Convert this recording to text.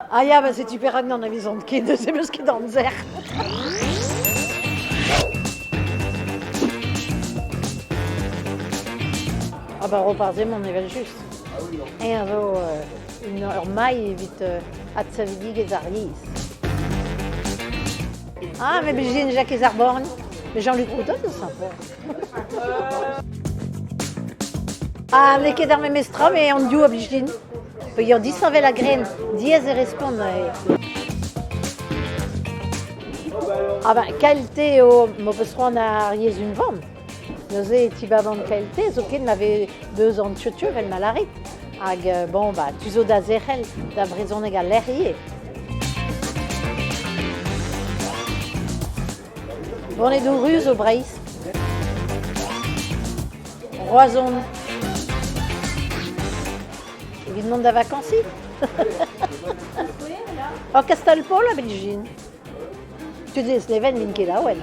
Ah ja, aber c'est super dans la maison de kind, c'est plus qui dans der. Ah bah repartez mon ével juste. Et alors, une heure mai vite à Tsavidig et Zariis. Ah, mais j'ai Jacques et Zarborn. Mais Jean-Luc Couteau, c'est sympa. Ah, mais qu'est-ce que mestra, mais on dit à Bichin. Puis on dit ça avec la graine. Diez et répondre. Ah ben, qualité au Mopesron a riez une vente. Nous avons été bavant qualité, ce qui n'avait 2 ans de chute, elle m'a l'arrêté. Ag bon bah tu zo da zerel da brezon egal l'errier. Bon les deux rues au Braïs. Roison. Évidemment de vacances. Au Castelpol à Belgique. Tu dis Sleven Minke là ouais.